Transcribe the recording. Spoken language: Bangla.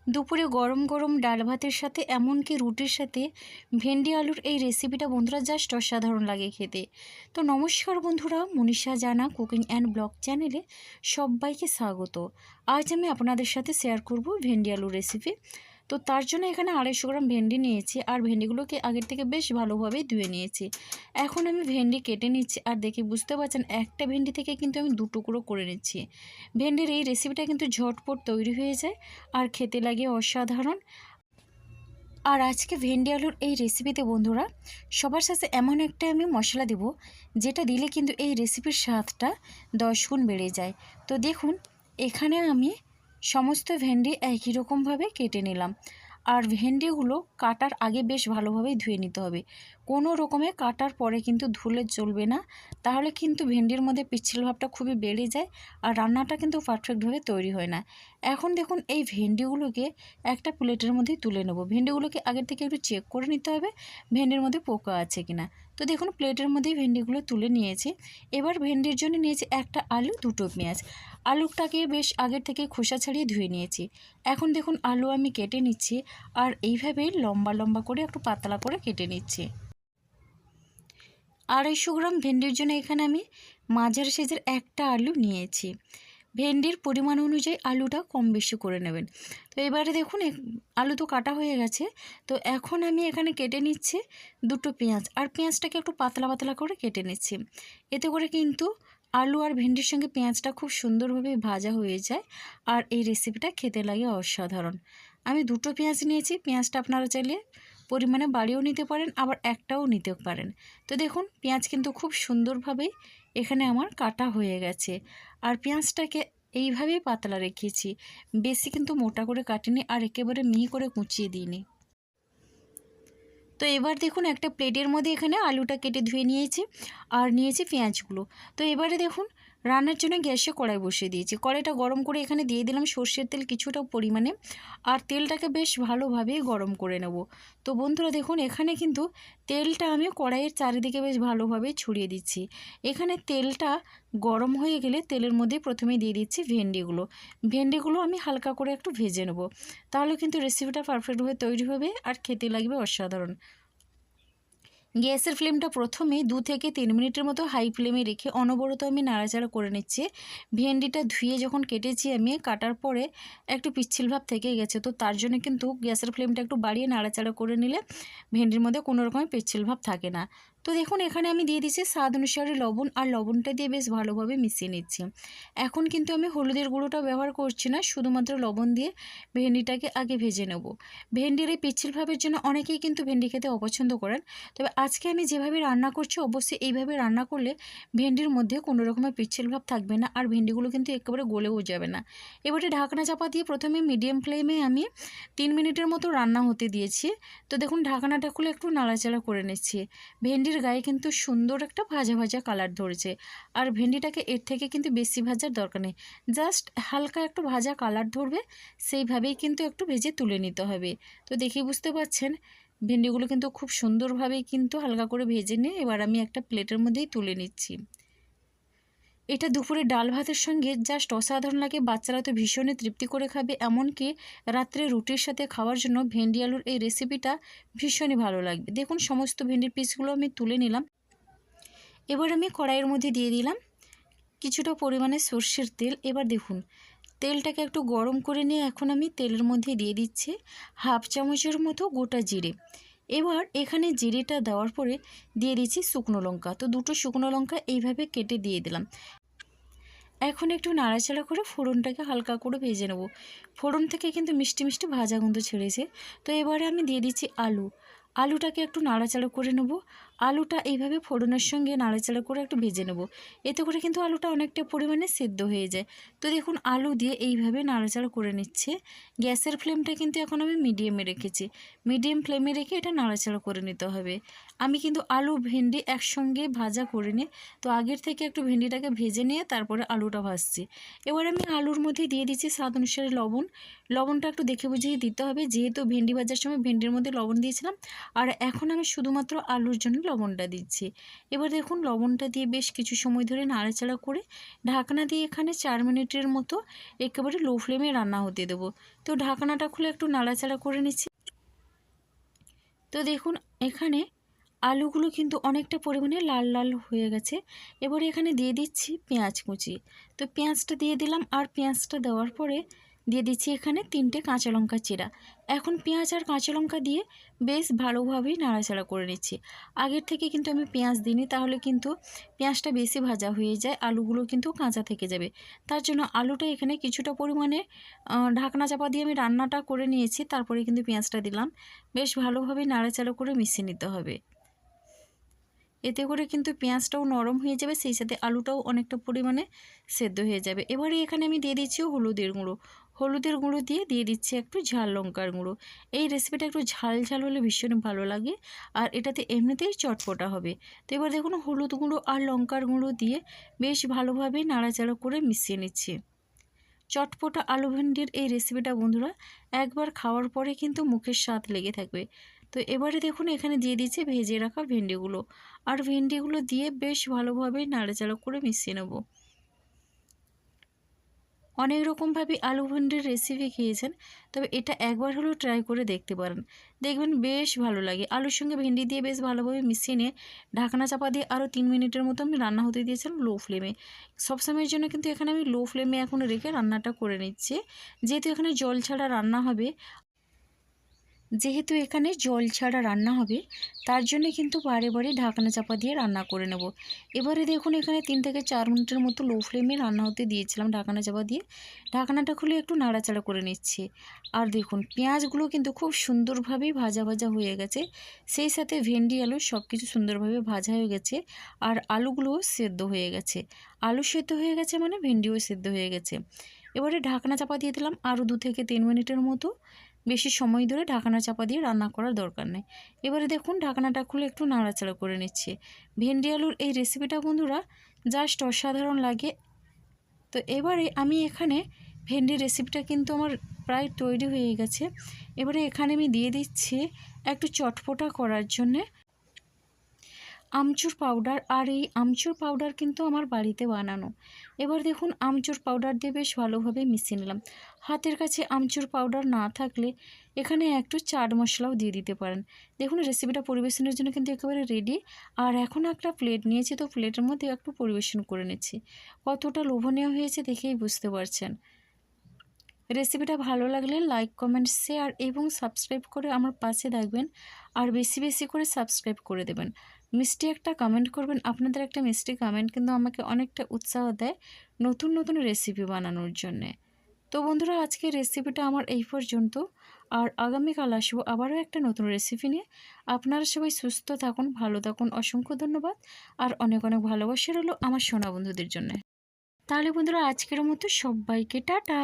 দুপুরে গরম গরম ডাল ভাতের সাথে এমনকি রুটির সাথে ভেন্ডি আলুর এই রেসিপিটা বন্ধুরা জাস্ট অসাধারণ লাগে খেতে। তো নমস্কার বন্ধুরা, মনীষা জানা কুকিং অ্যান্ড ব্লগ চ্যানেলে সবাইকে স্বাগত। আজ আমি আপনাদের সাথে শেয়ার করব ভেন্ডি আলুর রেসিপি। তো তার জন্য এখানে 250 গ্রাম ভেন্ডি নিয়েছি, আর ভেন্ডিগুলোকে আগের থেকে বেশ ভালোভাবে ধুয়ে নিয়েছি। এখন আমি ভেন্ডি কেটে নিচ্ছি, আর দেখে বুঝতে পারছেন একটা ভেন্ডি থেকে কিন্তু আমি 2 টুকরো করে নিচ্ছি। ভেন্ডির এই রেসিপিটা কিন্তু ঝটপট তৈরি হয়ে যায় আর খেতে লাগে অসাধারণ। আর আজকে ভেন্ডি আলুর এই রেসিপিতে বন্ধুরা সবার সাথে এমন একটা আমি মশলা দেব, যেটা দিলে কিন্তু এই রেসিপির স্বাদটা 10 গুণ বেড়ে যায়। তো দেখুন, এখানে আমি সমস্ত ভেন্ডি একই রকমভাবে কেটে নিলাম। আর ভেন্ডিগুলো কাটার আগে বেশ ভালোভাবে ধুয়ে নিতে হবে। কোনো রকমে কাটার পরে কিন্তু ধুলে চলবে না, তাহলে কিন্তু ভেন্ডির মধ্যে পিচ্ছিল ভাবটা খুবই বেড়ে যায় আর রান্নাটা কিন্তু পারফেক্টভাবে তৈরি হয় না। এখন দেখুন, এই ভেন্ডিগুলোকে একটা প্লেটের মধ্যে তুলে নেব। ভেন্ডিগুলোকে আগের থেকে একটু চেক করে নিতে হবে ভেন্ডির মধ্যে পোকা আছে কিনা। তো দেখুন, প্লেটের মধ্যেই ভেন্ডিগুলো তুলে নিয়েছি। এবার ভেন্ডির জন্য নিয়েছি একটা আলু, 2টো পেঁয়াজ। আলুটাকে বেশ আগের থেকে খোসা ছাড়িয়ে ধুয়ে নিয়েছি। এখন দেখুন, আলু আমি কেটে নিচ্ছি, আর এইভাবেই লম্বা লম্বা করে একটু পাতলা করে কেটে নিচ্ছি। 250 গ্রাম ভেন্ডির জন্য এখানে আমি মাঝারি সাইজের একটা আলু নিয়েছি। ভেন্ডির পরিমাণ অনুযায়ী আলুটা কম বেশি করে নেবেন। তো এবারে দেখুন, আলু তো কাটা হয়ে গেছে। তো এখন আমি এখানে কেটে নিচ্ছি 2টো পেঁয়াজ, আর পেঁয়াজটাকে একটু পাতলা পাতলা করে কেটে নিচ্ছি। এতে করে কিন্তু আলু আর ভেন্ডির সঙ্গে পেঁয়াজটা খুব সুন্দরভাবে ভাজা হয়ে যায়, আর এই রেসিপিটা খেতে লাগে অসাধারণ। আমি 2টো পেঁয়াজ নিয়েছি। পেঁয়াজটা আপনারা চাইলে পরিমাণে বাড়িয়েও নিতে পারেন, আবার একটাও নিতে পারেন। তো দেখুন, পেঁয়াজ কিন্তু খুব সুন্দরভাবেই এখানে আমার কাটা হয়ে গেছে। আর পেঁয়াজটাকে এইভাবেই পাতলা রেখেছি, বেশি কিন্তু মোটা করে কাটিনি, আর একেবারে মিহি করে কুচিয়ে দিইনি। তো এবার দেখুন, একটা প্লেটের মধ্যে এখানে আলুটা কেটে ধুয়ে নিয়েছি, আর নিয়েছি পেঁয়াজগুলো। তো এবারে দেখুন, রান্নার জন্য গ্যাসে কড়াই বসিয়ে দিয়েছি। কড়াইটা গরম করে এখানে দিয়ে দিলাম সর্ষের তেল কিছুটা পরিমাণে, আর তেলটাকে বেশ ভালোভাবে গরম করে নেব। তো বন্ধুরা দেখুন, এখানে কিন্তু তেলটা আমি কড়াইয়ের চারিদিকে বেশ ভালোভাবে ছড়িয়ে দিচ্ছি। এখানে তেলটা গরম হয়ে গেলে তেলের মধ্যে প্রথমে দিয়ে দিচ্ছি ভেন্ডিগুলো আমি হালকা করে একটু ভেজে নেব, তাহলে কিন্তু রেসিপিটা পারফেক্টভাবে তৈরি হবে আর খেতে লাগবে অসাধারণ। গ্যাসের ফ্লেমটা প্রথমে 2 থেকে 3 মিনিটের মতো হাই ফ্লেমে রেখে অনবরত আমি নাড়াচাড়া করে নিচ্ছি। ভেন্ডিটা ধুয়ে যখন কেটেছি আমি, কাটার পরে একটু পিচ্ছিল ভাব থেকে গেছে, তো তার জন্য কিন্তু গ্যাসের ফ্লেমটা একটু বাড়িয়ে নাড়াচাড়া করে নিলে ভেন্ডির মধ্যে কোনো রকমের পিচ্ছিল ভাব থাকে না। তো দেখুন, এখানে আমি দিয়ে দিচ্ছি স্বাদ অনুসারে লবণ, আর লবণটা দিয়ে বেশ ভালোভাবে মিশিয়ে নিচ্ছি। এখন কিন্তু আমি হলুদের গুঁড়োটা ব্যবহার করছি না, শুধুমাত্র লবণ দিয়ে ভেন্ডিটাকে আগে ভেজে নেব। ভেন্ডির এই পিচ্ছিল ভাবের জন্য অনেকেই কিন্তু ভেন্ডি খেতে অপছন্দ করেন, তবে আজকে আমি যেভাবে রান্না করছি অবশ্যই এইভাবে রান্না করলে ভেন্ডির মধ্যে কোনো রকমের পিচ্ছিল ভাব থাকবে না, আর ভেন্ডিগুলো কিন্তু একেবারে গলেও যাবে না। এবারে ঢাকনা চাপা দিয়ে প্রথমে মিডিয়াম ফ্লেমে আমি 3 মিনিটের মতো রান্না হতে দিয়েছি। তো দেখুন, ঢাকনাটা খুলে একটু নাড়াচাড়া করে নিচ্ছি। ভেন্ডির গায়ে কিন্তু সুন্দর একটা ভাজা ভাজা কালার ধরেছে, আর ভেন্ডিটাকে এর থেকে কিন্তু বেশি ভাজার দরকার নেই, জাস্ট হালকা একটু ভাজা কালার ধরবে সেইভাবেই কিন্তু একটু ভেজে তুলে নিতে হবে। তো দেখে বুঝতে পারছেন, ভেন্ডিগুলো কিন্তু খুব সুন্দরভাবেই কিন্তু হালকা করে ভেজে নিয়ে এবার আমি একটা প্লেটের মধ্যেই তুলে নিচ্ছি। এটা দুপুরে ডাল ভাতের সঙ্গে জাস্ট অসাধারণ লাগে, বাচ্চারা তো ভীষণই তৃপ্তি করে খাবে, এমনকি রাত্রে রুটির সাথে খাওয়ার জন্য ভেন্ডি আলুর এই রেসিপিটা ভীষণই ভালো লাগবে। দেখুন, সমস্ত ভেন্ডির পিসগুলো আমি তুলে নিলাম। এবার আমি কড়াইয়ের মধ্যে দিয়ে দিলাম কিছুটা পরিমাণে সর্ষের তেল। এবার দেখুন, তেলটাকে একটু গরম করে নিয়ে এখন আমি তেলের মধ্যে দিয়ে দিচ্ছি 1/2 চামচের মতো গোটা জিরে। এবার এখানে জিরেটা দেওয়ার পরে দিয়ে দিচ্ছি শুকনো লঙ্কা। তো 2টো শুকনো লঙ্কা এইভাবে কেটে দিয়ে দিলাম। এখন একটু নাড়াচাড়া করে ফোড়নটাকে হালকা করে ভেজে নেব। ফোড়ন থেকে কিন্তু মিষ্টি মিষ্টি ভাজা গন্ধ ছেড়েছে। তো এবারে আমি দিয়ে দিচ্ছি আলুটাকে একটু নাড়াচাড়া করে নেব। আলুটা এইভাবে ফোড়নের সঙ্গে নাড়াচাড়া করে একটু ভেজে নেব, এতে করে কিন্তু আলুটা অনেকটা পরিমাণে সেদ্ধ হয়ে যায়। তো দেখুন, আলু দিয়ে এইভাবে নাড়াচাড়া করে নিচ্ছে। গ্যাসের ফ্লেমটা কিন্তু এখন আমি মিডিয়ামে রেখেছি। মিডিয়াম ফ্লেমে রেখে এটা নাড়াচাড়া করে নিতে হবে। আমি কিন্তু আলু ভেন্ডি একসঙ্গে ভাজা করে নিই, তো আগের থেকে একটু ভেন্ডিটাকে ভেজে নিয়ে তারপরে আলুটা ভাজছি। এবার আমি আলুর মধ্যে দিয়ে দিচ্ছি স্বাদ অনুসারে লবণ। লবণটা একটু দেখে বুঝিয়ে দিতে হবে, যেহেতু ভেন্ডি ভাজার সময় ভেন্ডির মধ্যে লবণ দিয়েছিলাম। আর এখন আমি শুধুমাত্র আলুর জন্য লবণটা দিচ্ছি। এবার দেখুন লবণটা দিয়ে বেশ কিছু সময় ধরে নাড়াচাড়া করে ঢাকনা দিয়ে এখানে 4 মিনিটের মতো একেবারে লো ফ্লেমে রান্না হতে দেবো। তো ঢাকনাটা খুলে একটু নাড়াচাড়া করে নিচ্ছি। তো দেখুন এখানে আলুগুলো কিন্তু অনেকটা পরিমাণে লাল লাল হয়ে গেছে। এবারে এখানে দিয়ে দিচ্ছি পেঁয়াজ কুচি। তো পেঁয়াজটা দিয়ে দিলাম, আর পেঁয়াজটা দেওয়ার পরে দিয়ে দিচ্ছি এখানে 3টে কাঁচা লঙ্কা চেরা। এখন পেঁয়াজ আর কাঁচা লঙ্কা দিয়ে বেশ ভালোভাবেই নাড়াচাড়া করে নিচ্ছি। আগের থেকে কিন্তু আমি পেঁয়াজ দিইনি, তাহলে কিন্তু পেঁয়াজটা বেশি ভাজা হয়ে যায়, আলুগুলো কিন্তু কাঁচা থেকে যাবে। তার জন্য আলুটা এখানে কিছুটা পরিমাণে ঢাকনা চাপা দিয়ে আমি রান্নাটা করে নিয়েছি, তারপরে কিন্তু পেঁয়াজটা দিলাম। বেশ ভালোভাবে নাড়াচাড়া করে মিশিয়ে নিতে হবে। এতে করে কিন্তু পেঁয়াজটাও নরম হয়ে যাবে, সেই সাথে আলুটাও অনেকটা পরিমাণে সেদ্ধ হয়ে যাবে। এবারে এখানে আমি দিয়ে দিচ্ছি হলুদের গুঁড়ো। হলুদের গুঁড়ো দিয়ে দিচ্ছি একটু ঝাল লঙ্কার গুঁড়ো। এই রেসিপিটা একটু ঝাল ঝাল হলে ভীষণ ভালো লাগে, আর এটাতে এমনিতেই চটপটা হবে। তো এবার দেখুন হলুদ গুঁড়ো আর লঙ্কার গুঁড়ো দিয়ে বেশ ভালোভাবে নাড়াচাড়া করে মিশিয়ে নিচ্ছি। চটপটা আলু ভেন্ডির এই রেসিপিটা বন্ধুরা একবার খাওয়ার পরে কিন্তু মুখের স্বাদ লেগে থাকবে। তো এবারে দেখুন এখানে দিয়ে দিচ্ছি ভেজে রাখা ভেন্ডিগুলো, আর ভেন্ডিগুলো দিয়ে বেশ ভালোভাবে নাড়াচাড়া করে মিশিয়ে নেব। অনেক রকমভাবে আলু ভেন্ডির রেসিপি খেয়েছেন, তবে এটা একবার হলেও ট্রাই করে দেখতে পারেন, দেখবেন বেশ ভালো লাগে। আলুর সঙ্গে ভেন্ডি দিয়ে বেশ ভালোভাবে মিশিয়ে নিয়ে ঢাকনা চাপা দিয়ে আরও 3 মিনিটের মতো আমি রান্না হতে দিয়েছিলাম লো ফ্লেমে। সবসময়ের জন্য কিন্তু এখানে আমি লো ফ্লেমে এখন রেখে রান্নাটা করে নিচ্ছি, যেহেতু এখানে জল ছাড়া রান্না হবে। তার জন্য কিন্তু বারে বারে ঢাকনা চাপা দিয়ে রান্না করে নেব। এবারে দেখুন এখানে 3 থেকে 4 মিনিটের মতো লো ফ্লেমে রান্না হতে দিয়েছিলাম ঢাকনা চাপা দিয়ে। ঢাকনাটা খুলে একটু নাড়াচাড়া করে নিচ্ছি। আর দেখুন পেঁয়াজগুলো কিন্তু খুব সুন্দরভাবেই ভাজা ভাজা হয়ে গেছে, সেই সাথে ভেন্ডি আলু সব কিছু সুন্দরভাবে ভাজা হয়ে গেছে, আর আলুগুলোও সেদ্ধ হয়ে গেছে। আলু সেদ্ধ হয়ে গেছে মানে ভেন্ডিও সেদ্ধ হয়ে গেছে। এবারে ঢাকনা চাপা দিয়ে দিলাম আরও 2 থেকে 3 মিনিটের মতো। বেশি সময় ধরে ঢাকনা চাপা দিয়ে রান্না করার দরকার নেই। এবারে দেখুন ঢাকনাটা খুলে একটু নাড়াচাড়া করে নিচ্ছি। ভেন্ডি আলুর এই রেসিপিটা বন্ধুরা জাস্ট অসাধারণ লাগে। তো এবারে আমি এখানে ভেন্ডির রেসিপিটা কিন্তু আমার প্রায় তৈরি হয়ে গেছে। এবারে এখানে আমি দিয়ে দিচ্ছি একটু চটপটা করার জন্যে আমচুর পাউডার, আর এই আমচুর পাউডার কিন্তু আমার বাড়িতে বানানো। এবার দেখুন আমচুর পাউডার দিয়ে বেশ ভালোভাবে মিশিয়ে নিলাম। হাতের কাছে আমচুর পাউডার না থাকলে এখানে একটু চাট মশলাও দিয়ে দিতে পারেন। দেখুন রেসিপিটা পরিবেশনের জন্য কিন্তু একেবারে রেডি। আর এখন একটা প্লেট নিয়েছি, তো প্লেটের মধ্যে একটু পরিবেশন করে নিচ্ছি। কতটা লোভনীয় হয়েছে দেখেই বুঝতে পারছেন। রেসিপিটা ভালো লাগলে লাইক, কমেন্ট, শেয়ার এবং সাবস্ক্রাইব করে আমার পাশে থাকবেন, আর বেশি বেশি করে সাবস্ক্রাইব করে দেবেন। মিষ্টি একটা কমেন্ট করবেন, আপনাদের একটা মিষ্টি কমেন্ট কিন্তু আমাকে অনেকটা উৎসাহ দেয় নতুন নতুন রেসিপি বানানোর জন্যে। তো বন্ধুরা আজকের রেসিপিটা আমার এই পর্যন্ত, আর আগামীকাল আসবো আবারও একটা নতুন রেসিপি নিয়ে। আপনারা সবাই সুস্থ থাকুন, ভালো থাকুন, অসংখ্য ধন্যবাদ, আর অনেক অনেক ভালোবাসা রইলো আমার সোনা বন্ধুদের জন্য। তাহলে বন্ধুরা আজকের মতো সবাইকে টাটা।